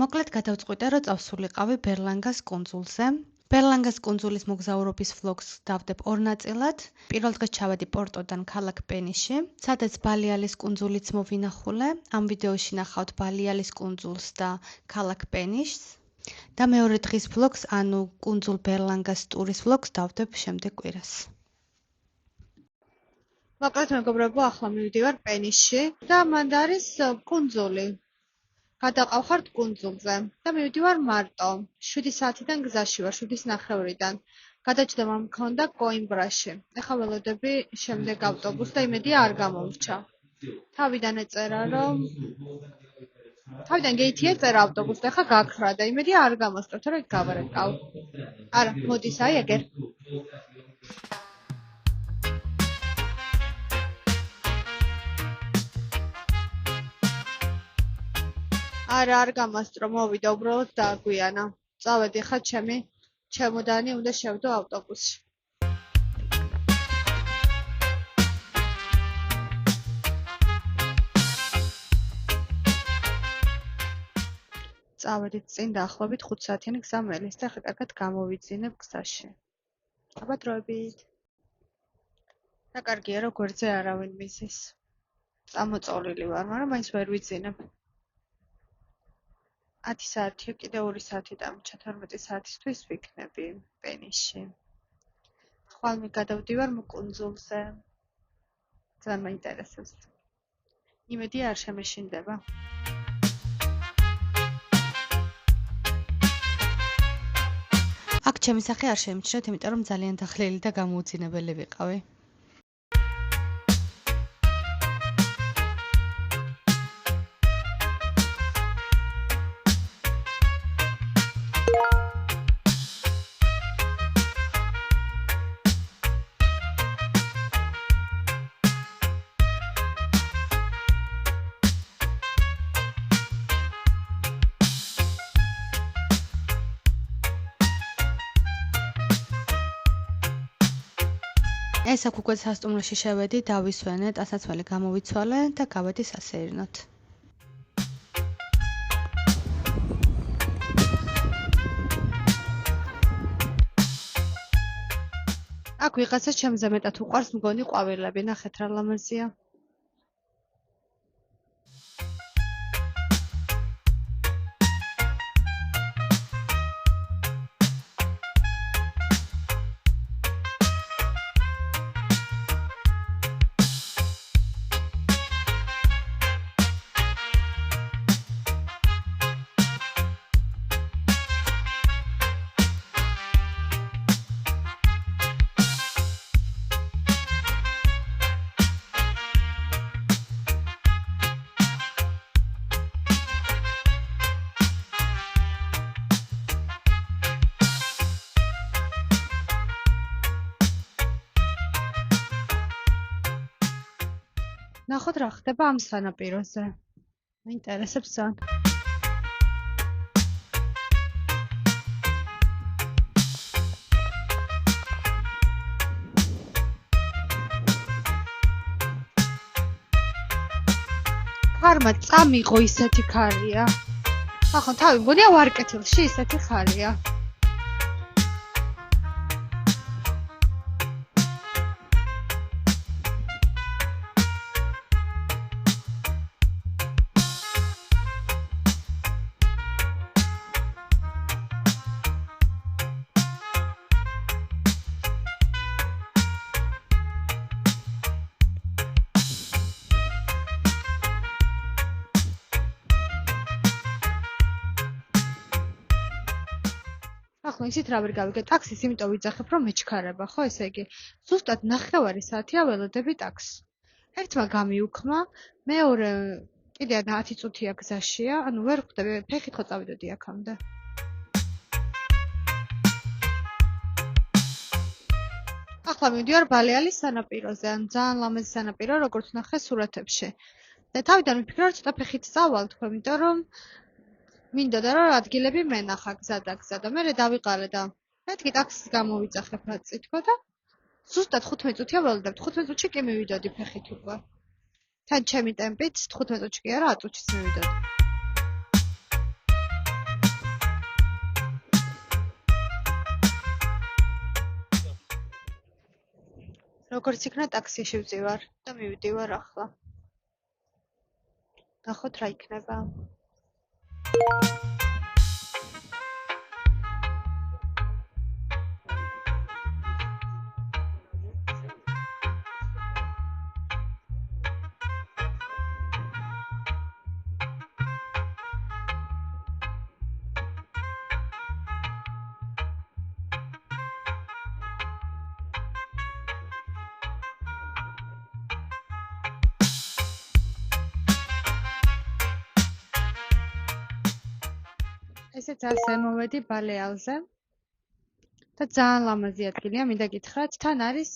მოკლედ გადავწყვიტე, რომ წავსულიყავი ბერლანგას კუნძულზე. ბერლანგას კუნძულის მოგზაურობის ვლოგს დავდებ ორ ნაწილად. პირველ დღეს ჩავედი პორტოდან ქალაქ პენიში, სადაც ბალიალის კუნძულიც მოვინახულე. ამ ვიდეოში ნახავთ ბალიალის კუნძულს და ქალაქ პენიშს. და მეორე დღის ვლოგს, ანუ კუნძულ ბერლანგას ტურის ვლოგს დავდებ შემდეგ კვირას. მოკლედ მეგობრებო, ახლა მივდივარ პენიში და მანდ არის კუნძული. გადაყავხართ კუნძულზე და მივდივარ მარტო. 7 საათიდან გზაში ვარ, 7:30-დან. გადაჭდომა მქონდა კოიმბრაში. ეხლა ველოდები შემდეგ ავტობუსს და იმედია არ გამომრჩა. თავიდან გეითი ეწერა ავტობუსს და ეხლა გაქრა და იმედია არ გამოსწორთ, რომ იქ გავარეკავ. არა, მოდის აი ეგერ. არა, არ გამასწრო, მოვიდა, უბრალოდ დააგვიანა. წავედი, ხა ჩემი ჩემოდანი უნდა შევდო ავტობუსში. წავედით წინ დაახლოებით 5 საათიანი გზა მელის და ხა კარგად გამოვიძინებ გზაში. აბა დროებით. და კარგია, რომ გვერდზე არავინ მისის. წამოწოლილი ვარ, მაგრამ მაინც ვერ ვიძინებ. 10 საათია, კიდე 2 საათი დამრჩა, 12 საათისთვის ვიქნები პენიში. ხვალ გადავდივარ კუნძულზე. ძალიან მაინტერესებს. იმედია არ შემეშინდება. აქ ჩემი სახე არ შემიჩნევთ, იმიტომ რომ ძალიან დახლელი და გამოუძინებელი ვიყავი. ეს აქ უკვე სასტუმროში შევედი, დავისვენე, ტანსაცმელი გამოვიცვალე და გავედი სასეირნოთ. აქ ვიღაცას ჩემზე მეტად უყვარს მგონი ყვავილები, ნახეთ რა ლამაზია. ნახოთ რა ხდება ამ სანაპიროზე. მაინტერესებს ძალიან. ხარმა წამიღო ისეთი ხარია. ახლა თავი მგონია ვარკეთილში ისეთი ხარია. ახლა ისიც რა ვერ გავიგე ტაქსის, იმიტომ ვიძახებ, რომ მეჩქარება, ხო, ესე იგი. ზუსტად 9:30 საათია ველოდები ტაქსს. ერთმა გამიუქმა, მეორე კიდე 10 წუთია გზაშია, ანუ ვერ ხვდები, ფეხით ხო წავიდოდი აქამდე. ახლა მივდივარ ბალიალის სანაპიროზე, ან ძალიან ლამაზი სანაპირო, როგორც ნახე სურათებში. და თავიდან ვიფიქრე, რომ ცოტა ფეხით წავალ თქვენ, იმიტომ რომ მინდოდა რომ ადგილები მენახა გზა და მერე დავიყარე და მეთქი ტაქსის გამოვიძახებ რა წითქო და ზუსტად 15 წუთია ველოდებ. 15 წუთში კი მივიდოდი ფეხით უკვე. თან ჩემი ტემპით 15 წუთში კი არა 10 წუთში მივიდოდი. როგორც იქნა ტაქსიში ვწივარ და მივდივარ ახლა. ნახოთ რა იქნება. ესეც ასე მოვედი ბალეალზე და ძალიან ლამაზი ადგილია, მინდა გითხრათ, თან არის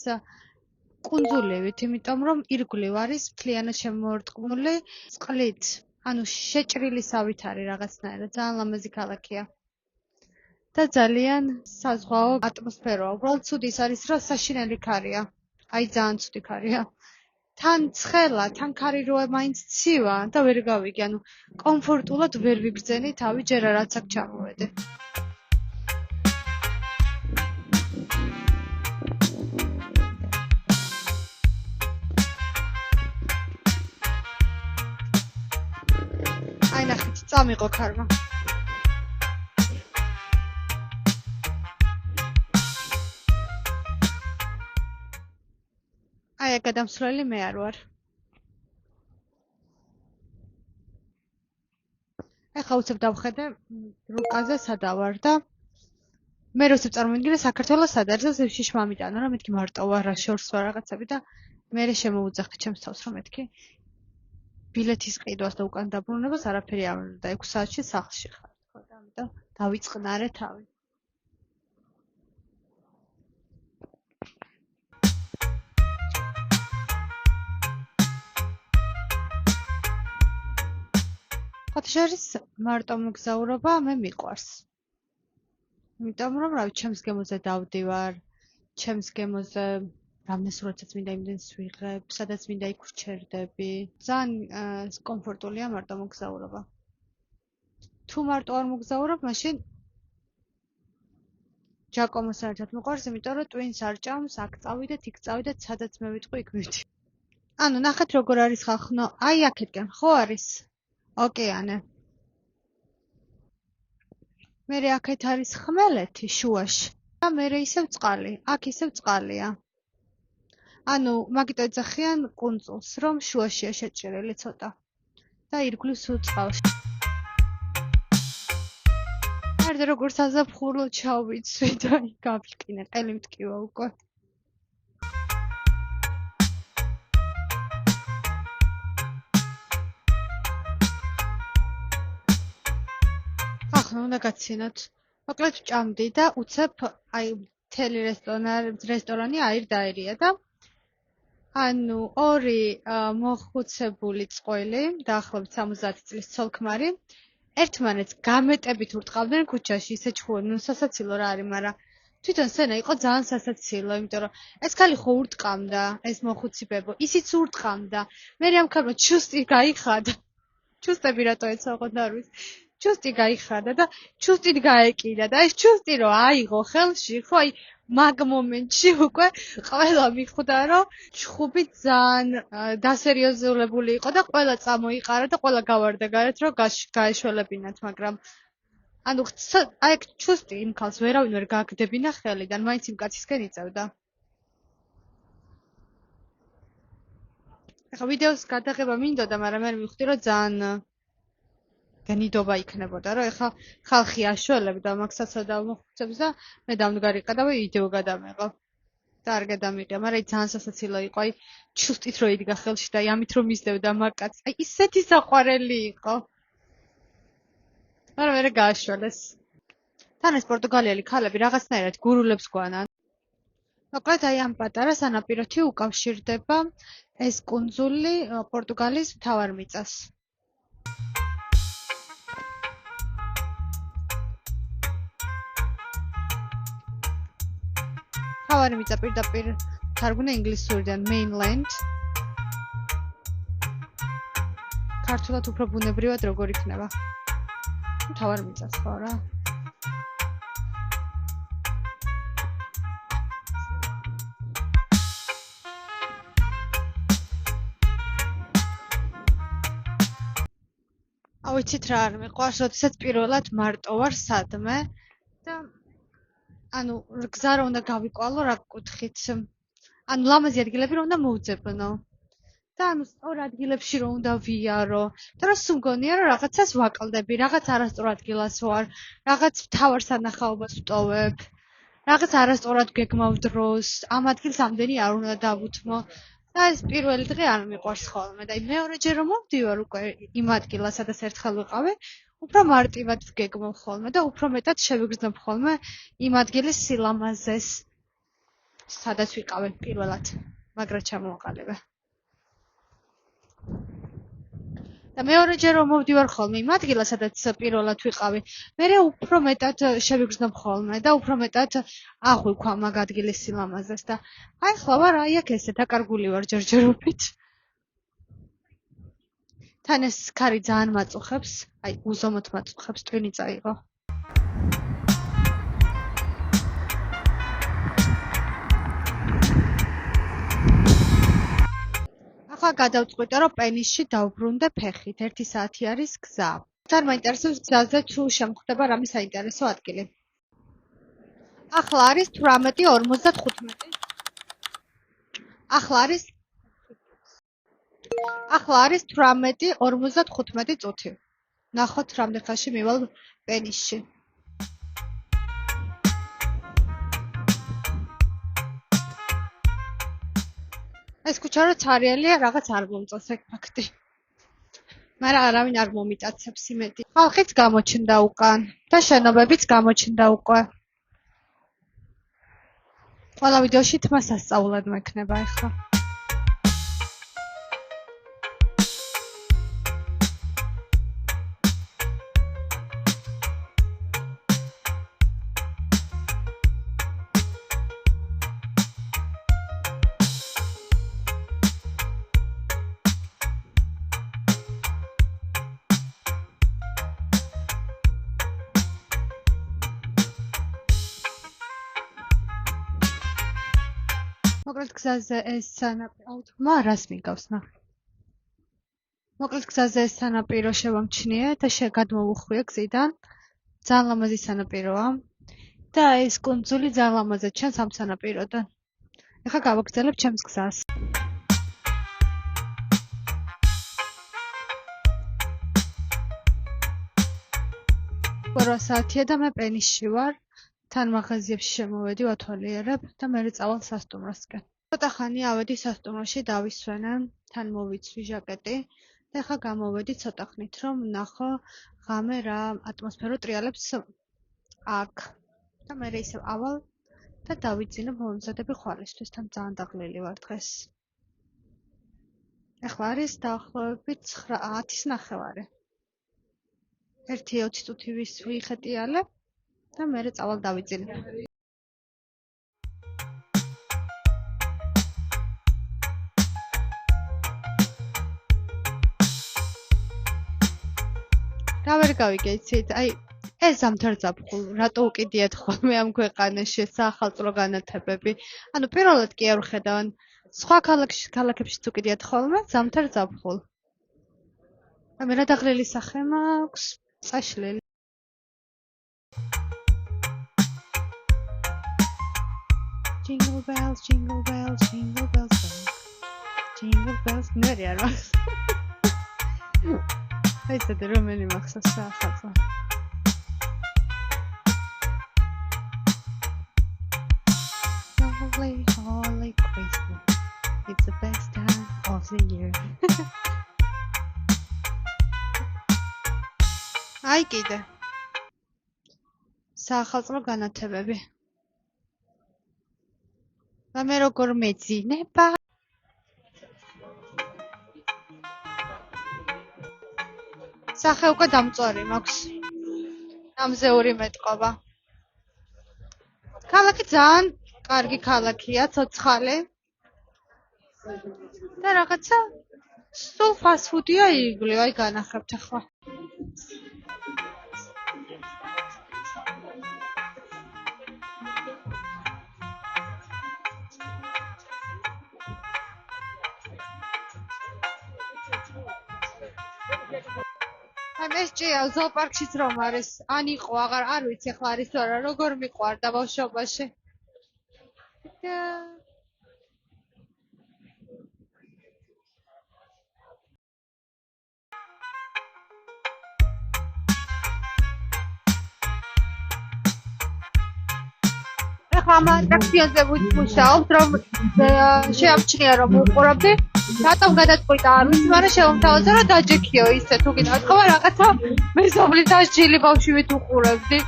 კუნძულივით, იმიტომ რომ ირგვლივ არის მთლიანად შემოარტყმული წყლით, ანუ შეჭრილი სავით არის რაღაცნაირად, ძალიან ლამაზი ქალაქია. და ძალიან საზღვაო ატმოსფეროა, უბრალოდ ცუდი ის არის, რომ საშინელი ქარია. აი ძალიან ცუდი ქარია. თან ცხელა, თან ქარი როა მაინც ცივა და ვერ გავიგე, ანუ კომფორტულად ვერ ვიგრძენი თავი ჯერ რაც აქ ჩამოვედე. აი ნახეთ, წამიყო ქარმა. აი გადამსვლელი მე არ ვარ. ეხლა უცებ დავხედე რუკაზე სადა ვარ და მე როცა წარმოვიდგინე საქართველოს სად არის და ზევშიშ მომიტანა რომ მეთქი მარტო ვარ რა შორს ვარ რაღაცები და მე შემოუძახე ჩემს თავს რომ მეთქი ბილეთის ყიდვას და უკან დაბრუნებას არაფერი არ და 6 საათში სახლში ხარ ხო და ამიტომ დავიწყნარე თავი. ხოთშერის მარტო მოგზაურობა მე მიყვარს. იმიტომ რომ რავი ჩემს გემოზე დავდივარ, ჩემს გემოზე რამდენს როდესაც მინდა იმდენს ვიღებ, სადაც მინდა იქ ვჩერდები. ძალიან კომფორტულია მარტო მოგზაურობა. თუ მარტო არ მოგზაურობ, მაშინ ჯაკომოს საერთოდ მიყვარს, იმიტომ რომ ტვინს არ ჭამს, აქ წავიდეთ, იქ წავიდეთ, სადაც მე ვიტყვი, იქ მივდივარ. ანუ ნახეთ როგორ არის ხალხნო, აი აქეთკენ ხო არის ოკეანე. მერე აქეთ არის ხმელეთი შუაში და მერე ისევ წყალი, აქ ისევ წყალია. ანუ მაგიტო ეძახიან კუნძულს, რომ შუაშია შეჭრილი ცოტა და ირგვლივ სულ წყალში. არდა როგორ საზაფხულო ჩავიცვი და გავჭკინე, ყელი მტკივა უკვე. ახლა უნდა გაცინოთ. მოკლედ ვჭამდი და უცებ აი მთელი რესტორანი აირ დაერია და ანუ ორი მოხუცებული წყვილი დაახლოებით 70 წლის ცოლ-ქმარი ერთმანეთს გამეტებით ურტყავდნენ ქუჩაში, ისე ჩხუბობდნენ, სასაცილო რა არის, მაგრამ თვითონ სცენა იყო ძალიან სასაცილო, იმიტომ რომ ეს ქალი ხო ურტყამდა, ეს მოხუცი ბებო, ისიც ურტყამდა. მე ამ ქალმა ჩუსტი გაიხადა. ჩუსტები რატო ეცოღოთ არ ვიცი. ჩუსტი გაიხადა და ჩუსტით გაეკიდა და ეს ჩუსტი რო აიღო ხელში, ხო აი მაგ მომენტში უკვე ყველა მიხვდა რომ ჩხუბი ძალიან დასერიოზულებული იყო და ყველა წამოიყარა და ყველა გავარდა გარეთ რომ გაეშველებინათ, მაგრამ ანუ აი ჩუსტი იმ ქალს ვერავინ ვერ გააგდებინა ხელიდან, მაინც იმ კაცისკენ იწევდა. ახლა ვიდეოს გადაღება მინდოდა, მაგრამ მე მივხვდი რომ ძალიან განიდობა იქნებოდა, რომ ეხლა ხალხი აშველებდა მაგ საცოდავ მოხუცებს და მე დამდგარიყა და ვიდეო გადამეღო. და არ გადამიყია, მაგრამ ძალიან სასაცილო იყო, აი ჩუსტით რო იდგა ხელში და ამით რომ მისდევდა მაგ კაცს. აი ისეთი საყვარელი იყო. მაგრამ მე გააშველეს. თან ეს პორტუგალიელი ქალები რაღაცნაირად გურულებს გვანან. მოკლედ აი ამ პატარა სანაპიროთი უკავშირდება ეს კუნძული პორტუგალიის მთავარ მიწას. მთავარი მიწა პირდაპირ თარგმნა ინგლისურიდან mainland. ქართულად უფრო ბუნებრივად როგორ იქნება? მთავარი მიწას ხო რა? ვიცით რა არ მიყვარს, როდესაც პირველად მარტო ვარ სადმე და გზა რა უნდა გავიკვალო, რა გკითხით. ლამაზი ადგილები რომ უნდა მოვძებნო. და სწორ ადგილებში რომ უნდა ვიარო. და რა სულ მგონია რომ რაღაცას ვაკლდები, რაღაც არასწორ ადგილას ვარ, რაღაც მთავარ სანახაობას ვტოვებ. რაღაც არასწორად გეგმავ დროს, ამ ადგილს ამდენი არ უნდა დავუთმო. და ეს პირველი დღე არ მიყვარს ხოლმე და მეორეჯერ რომ მოვდივარ უკვე იმ ადგილას, სადაც ერთხელ ვიყავი, უფრო მარტივად ვგეგმავ ხოლმე და უფრო მეტად შევიგრძნობ ხოლმე იმ ადგილის სილამაზეს, სადაც ვიყავი პირველად, მაგრად ჩამოვაყალიბე. და მეორეჯერ რომ მოვდივარ ხოლმე იმ ადგილას, სადაც პირველად ვიყავი, მერე უფრო მეტად შევიგრძნობ ხოლმე და უფრო მეტად აღვიქვ ამ ადგილის სილამაზეს და ახლა ვარ აქ ესე დაკარგული ვარ ჯერჯერობით. თან ეს ქარი ძალიან მაწუხებს, უზომოდ მაწუხებს, ტვინი წაიღო. ახლა გადავწყვიტე, რომ პენისში დავბრუნდე ფეხით. 1 საათი არის გზა. ძალიან მაინტერესებს გზაზე თუ შემხვდება რამე საინტერესო ადგილი. ახლა არის 18:45. ახლა არის 18:55 წუთი. ნახოთ რამდენ ხანში მივალ პენისში. ეს ქუჩა რო ცარიელია, რაღაც არ მომწონს ეგ ფაქტი. მაგრამ არავინ არ მომიტაცებს იმედი. ხალხიც გამოჩნდა უკან და შენობებიც გამოჩნდა უკვე. ყველა ვიდეოში თმა სასწაულად მექნება ახლა. მოკლედ გზაზე ეს სანაპირო რას მიგავს ნახე. მოკლედ გზაზე ეს სანაპირო შევამჩნიე და გადმოვუხვიე გზიდან. ძალიან ლამაზი სანაპიროა და ეს კუნძული ძალიან ლამაზად ჩანს ამ სანაპიროდან. ეხლა გავაგრძელებ ჩემს გზას. 8 საათია და მე პენისში ვარ. თან მაღაზიებში შემოვედი, ვათვალიერებ და მერე წავალ სასტუმროსკენ. ცოტა ხანი ავედი სასტუმროში, დავისვენე, თან მოვიცვი ჟაკეტი და ახლა გამოვედი ცოტა ხნით, რომ ვნახო ღამე რა ატმოსფერო ტრიალებს აქ. და მერე ისევ ავალ და დავიძინებ მომზადები ხვალისთვის, თან ძალიან დაღლილი ვარ დღეს. ახლა არის დაახლოებით 10:30. 1-20 წუთი ვიხეტიალებ და მერე წავალ დავიძინებ. რა ვერ გავიგე, იცით? ეს ზამთარ ზაფხულ, რატო უკიდიათ ხოლმე ამ ქვეყანაში საახალწლო განათებები? პირველად კი არ ვხედავ, სხვა ქალაქებშიც უკიდიათ ხოლმე ზამთარ ზაფხულ. მე რა დაღლილი სახე მაქვს, წაშლილი. Jingle bells, jingle bells, jingle bells, jingle bells. ნერი არ მაქვს. ესეთი რომელი მახსოვს საახალწლო. Holy Christmas. It's the best time of the year. აი კიდე. საახალწლო განათებები. და მე როგორ მეძინება? სახე უკვე დამწვარი მაქვს. ამზე 2 მეტყობა. ქალაქი ძალიან კარგი ქალაქია, ცოცხალი. და რაღაცა სულ fast food-ია ირგვლივ, აი განახებთ ახლა. ეს ჭია ზოოპარკშიც რომ არის, ან იყო, არ ვიცი ახლა არის თუ არა, როგორ მიყვარდა ბავშვობაში. ახლა ამ ატრაქციონზე ვიმუშაობთ, რომ შეამჩნია რომ უყურებდი. რატომ გადაწყვიტა არ ვიცი, მაგრამ შემოთავაზა რომ დაჯექიო ისე თუ გიტყვა რაღაცა მეზობლის დასჯილი ბავშვით უყურებდი.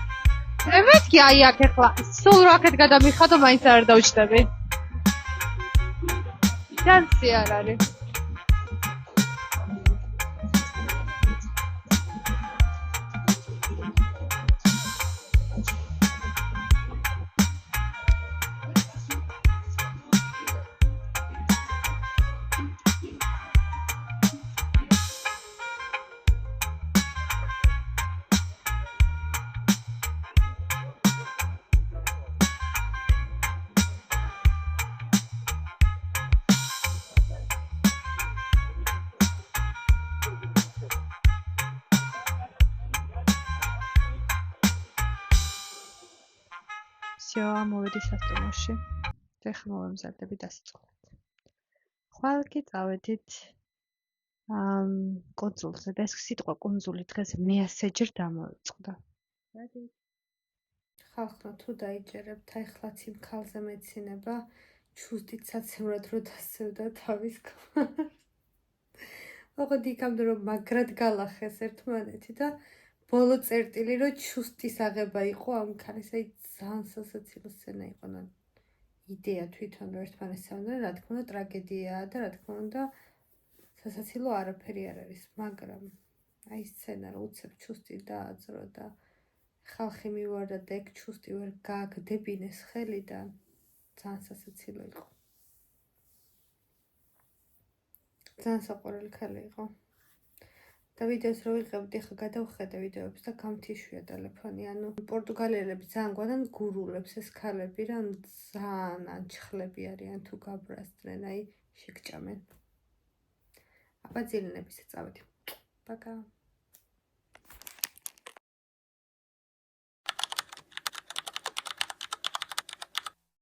მეთქი აი აქ ახლა სულ რაკეთ გადამიხადო მაინც არ დავჭდები. ჯანსი არ არის. всё, მოვედი სასტუმროში. ეხლა მოვემზადები დასაწყისად. ხვალ კი წავედით კონსულზე და ეს სიტყვა კონსული დღეს მე ასეჯერ დამოიწყდა. ხალხმა თუ დაიჯერებთ, ეხლაც იმ ქალზე მეცინება, ჩუსტით საცემრად რო დასევდა თავის ქმარს. ოღონდ იქამდე რომ მაგრად გალახეს ერთმანეთი და ბოლო წერტილი რომ ჩუსტის აღება იყო ამ ქალის, აი ძალიან სასაცილო სცენა იყო. იდეა თვითონ რომ ერთმანეთს სცემდნენ, რა თქმა უნდა ტრაგედიაა და რა თქმა უნდა სასაცილო არაფერი არ არის, მაგრამ აი სცენა რომ უცებ ჩუსტი დააძრო და ხალხი მივარდა და ეგ ჩუსტი ვერ გააგდებინეს ხელიდან, ძალიან სასაცილო იყო. ძალიან საყვარელი ქალი იყო. და ვიდეოს რო ვიღებდი, ახლა გადავხედე ვიდეოებს და გამთიშვია ტელეფონი. ანუ პორტუგალიელები ძალიან გვადან გურულებს ეს ქალები რა, ძალიან ანჩხლები არიან თუ გაბრასდნენ, აი შეგჭამენ. აბა ძილინების წავედი. პაკა.